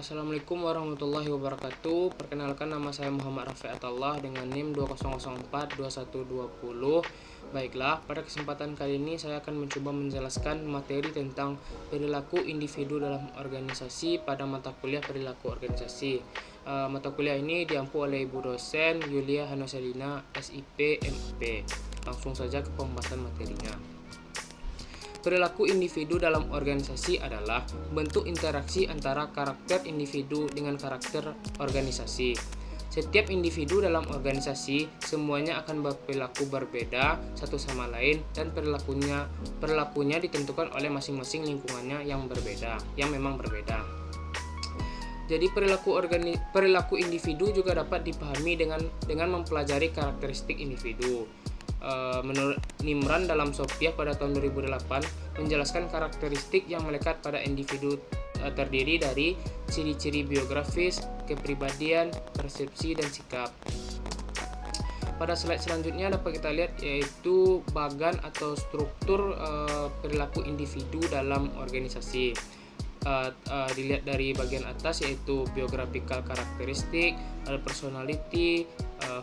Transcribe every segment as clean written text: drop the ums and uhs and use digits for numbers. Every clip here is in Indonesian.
Assalamualaikum warahmatullahi wabarakatuh. Perkenalkan, nama saya Muhammad Rafi Atallah dengan NIM 20042120. Baiklah, pada kesempatan kali ini saya akan mencoba menjelaskan materi tentang perilaku individu dalam organisasi pada mata kuliah perilaku organisasi. Mata kuliah ini diampu oleh Ibu dosen Yulia Hanoselina, SIP, MIP. Langsung saja ke pembahasan materinya. Perilaku individu dalam organisasi adalah bentuk interaksi antara karakter individu dengan karakter organisasi. Setiap individu dalam organisasi semuanya akan berperilaku berbeda satu sama lain, dan perilakunya ditentukan oleh masing-masing lingkungannya yang memang berbeda. Jadi perilaku individu juga dapat dipahami dengan mempelajari karakteristik individu. Menurut Nimran dalam Sophia pada tahun 2008 menjelaskan karakteristik yang melekat pada individu terdiri dari ciri-ciri biografis, kepribadian, persepsi, dan sikap. Pada slide selanjutnya dapat kita lihat yaitu bagan atau struktur perilaku individu dalam organisasi. Dilihat dari bagian atas yaitu biographical karakteristik, ada personality,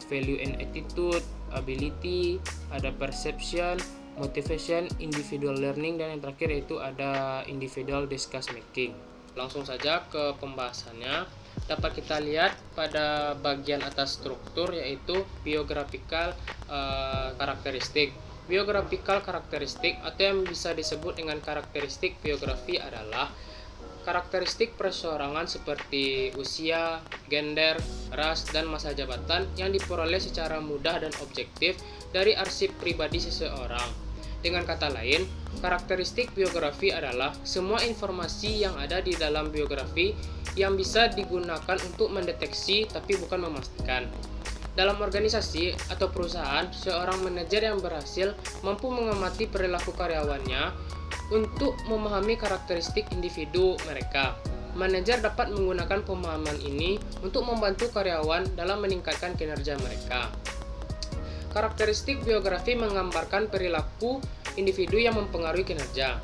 value and attitude, ability, ada perception, motivation, individual learning, dan yang terakhir yaitu ada individual decision making. Langsung saja ke pembahasannya. Dapat kita lihat pada bagian atas struktur yaitu biographical karakteristik. Biographical karakteristik atau yang bisa disebut dengan karakteristik biografi adalah karakteristik perorangan seperti usia, gender, ras, dan masa jabatan yang diperoleh secara mudah dan objektif dari arsip pribadi seseorang. Dengan kata lain, karakteristik biografi adalah semua informasi yang ada di dalam biografi yang bisa digunakan untuk mendeteksi tapi bukan memastikan. Dalam organisasi atau perusahaan, seorang manajer yang berhasil mampu mengamati perilaku karyawannya untuk memahami karakteristik individu mereka. Manajer dapat menggunakan pemahaman ini untuk membantu karyawan dalam meningkatkan kinerja mereka. Karakteristik biografi menggambarkan perilaku individu yang mempengaruhi kinerja.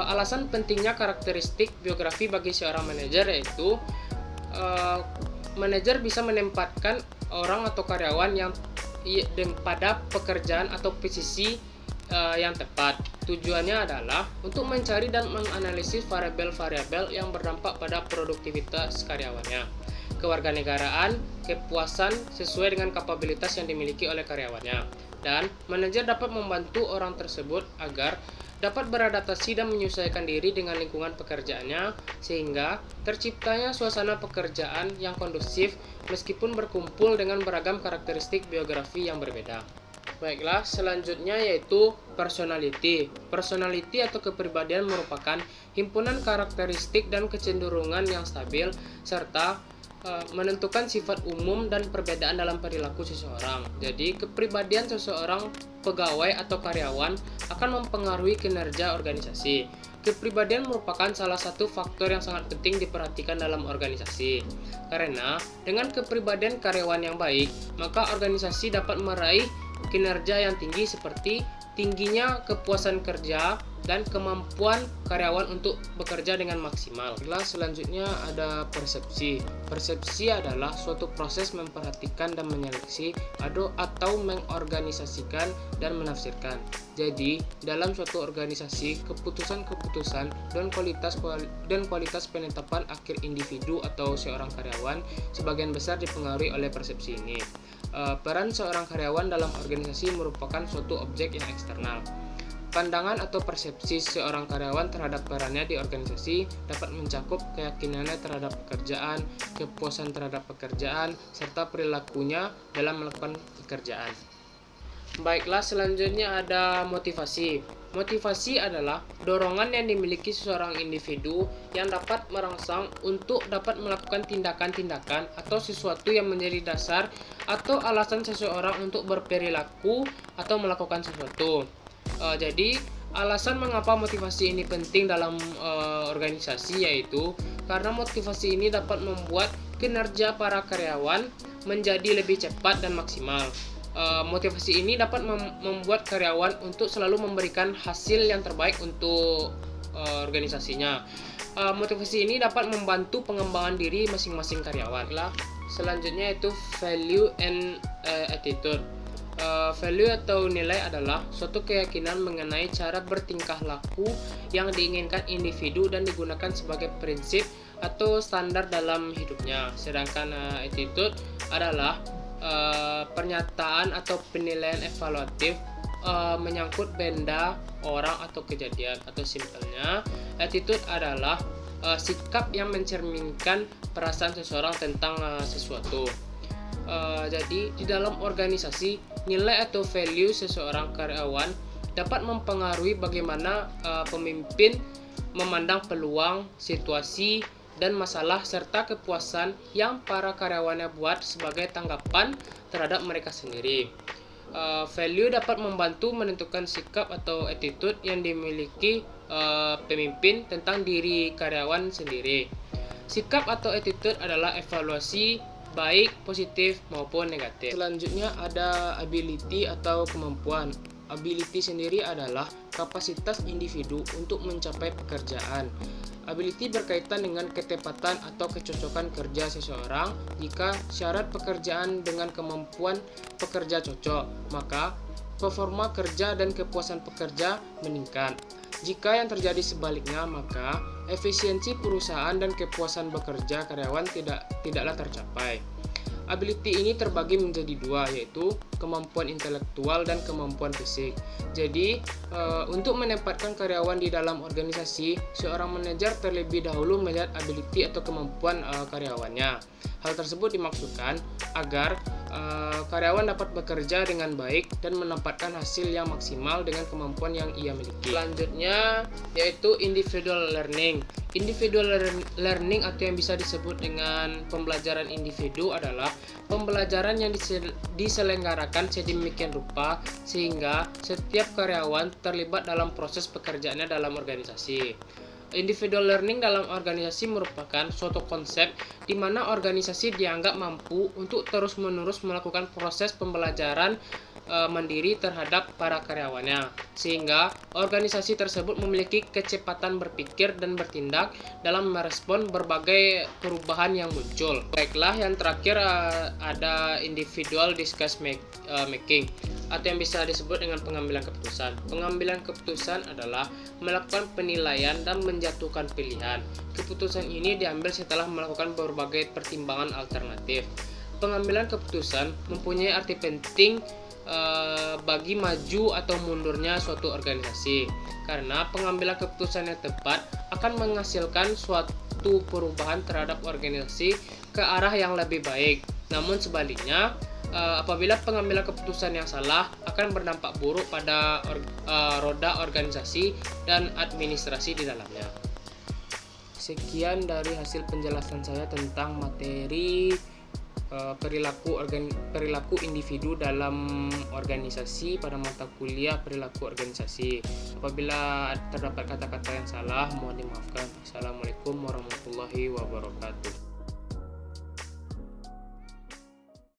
Alasan pentingnya karakteristik biografi bagi seorang manajer yaitu manajer bisa menempatkan orang atau karyawan yang pada pekerjaan atau posisi yang tepat. Tujuannya adalah untuk mencari dan menganalisis variabel-variabel yang berdampak pada produktivitas karyawannya, kewarganegaraan, kepuasan sesuai dengan kapabilitas yang dimiliki oleh karyawannya. Dan manajer dapat membantu orang tersebut agar dapat beradaptasi dan menyesuaikan diri dengan lingkungan pekerjaannya sehingga terciptanya suasana pekerjaan yang kondusif meskipun berkumpul dengan beragam karakteristik biografi yang berbeda. Baiklah, selanjutnya yaitu personality. Personality atau kepribadian merupakan himpunan karakteristik dan kecenderungan yang stabil serta menentukan sifat umum dan perbedaan dalam perilaku seseorang. Jadi, kepribadian seseorang pegawai atau karyawan akan mempengaruhi kinerja organisasi. Kepribadian merupakan salah satu faktor yang sangat penting diperhatikan dalam organisasi. Karena dengan kepribadian karyawan yang baik, maka organisasi dapat meraih kinerja yang tinggi seperti tingginya kepuasan kerja dan kemampuan karyawan untuk bekerja dengan maksimal. Selanjutnya ada persepsi. Persepsi adalah suatu proses memperhatikan dan menyeleksi atau mengorganisasikan dan menafsirkan. Jadi, dalam suatu organisasi, keputusan-keputusan dan kualitas penetapan akhir individu atau seorang karyawan sebagian besar dipengaruhi oleh persepsi ini. Peran seorang karyawan dalam organisasi merupakan suatu objek yang eksternal. Pandangan atau persepsi seorang karyawan terhadap perannya di organisasi dapat mencakup keyakinannya terhadap pekerjaan, kepuasan terhadap pekerjaan, serta perilakunya dalam melakukan pekerjaan. Baiklah, selanjutnya ada motivasi. Motivasi adalah dorongan yang dimiliki seseorang individu yang dapat merangsang untuk dapat melakukan tindakan-tindakan atau sesuatu yang menjadi dasar atau alasan seseorang untuk berperilaku atau melakukan sesuatu. Jadi, alasan mengapa motivasi ini penting dalam organisasi yaitu karena motivasi ini dapat membuat kinerja para karyawan menjadi lebih cepat dan maksimal. Motivasi ini dapat membuat karyawan untuk selalu memberikan hasil yang terbaik untuk organisasinya. Motivasi ini dapat membantu pengembangan diri masing-masing karyawan. Selanjutnya itu value and attitude. Value atau nilai adalah suatu keyakinan mengenai cara bertingkah laku yang diinginkan individu dan digunakan sebagai prinsip atau standar dalam hidupnya. Sedangkan attitude adalah pernyataan atau penilaian evaluatif menyangkut benda, orang, atau kejadian. Atau simpelnya, attitude adalah sikap yang mencerminkan perasaan seseorang tentang sesuatu. Jadi di dalam organisasi, nilai atau value seseorang karyawan dapat mempengaruhi bagaimana pemimpin memandang peluang, situasi, dan masalah serta kepuasan yang para karyawannya buat sebagai tanggapan terhadap mereka sendiri. Value dapat membantu menentukan sikap atau attitude yang dimiliki pemimpin tentang diri karyawan sendiri. Sikap atau attitude adalah evaluasi baik positif maupun negatif. Selanjutnya ada ability atau kemampuan. Ability sendiri adalah kapasitas individu untuk mencapai pekerjaan. Ability berkaitan dengan ketepatan atau kecocokan kerja seseorang. Jika syarat pekerjaan dengan kemampuan pekerja cocok, maka performa kerja dan kepuasan pekerja meningkat. Jika yang terjadi sebaliknya, maka efisiensi perusahaan dan kepuasan bekerja karyawan tidaklah tercapai. Ability ini terbagi menjadi dua, yaitu kemampuan intelektual dan kemampuan fisik. Jadi, untuk menempatkan karyawan di dalam organisasi, seorang manajer terlebih dahulu melihat ability atau kemampuan karyawannya. Hal tersebut dimaksudkan agar karyawan dapat bekerja dengan baik dan mendapatkan hasil yang maksimal dengan kemampuan yang ia miliki. Selanjutnya yaitu individual learning. Individual learning atau yang bisa disebut dengan pembelajaran individu adalah pembelajaran yang diselenggarakan sedemikian rupa sehingga setiap karyawan terlibat dalam proses pekerjaannya dalam organisasi. Individual learning dalam organisasi merupakan suatu konsep di mana organisasi dianggap mampu untuk terus-menerus melakukan proses pembelajaran mandiri terhadap para karyawannya, sehingga organisasi tersebut memiliki kecepatan berpikir dan bertindak dalam merespon berbagai perubahan yang muncul. Baiklah, yang terakhir ada individual decision making atau yang bisa disebut dengan pengambilan keputusan. Pengambilan keputusan adalah melakukan penilaian dan menjatuhkan pilihan. Keputusan ini diambil setelah melakukan berbagai pertimbangan alternatif. Pengambilan keputusan mempunyai arti penting bagi maju atau mundurnya suatu organisasi, karena pengambilan keputusan yang tepat akan menghasilkan suatu perubahan terhadap organisasi ke arah yang lebih baik. Namun sebaliknya, apabila pengambilan keputusan yang salah akan berdampak buruk pada roda organisasi dan administrasi di dalamnya. Sekian dari hasil penjelasan saya tentang materi perilaku individu dalam organisasi pada mata kuliah perilaku organisasi. Apabila terdapat kata-kata yang salah, mohon dimaafkan. Assalamualaikum warahmatullahi wabarakatuh.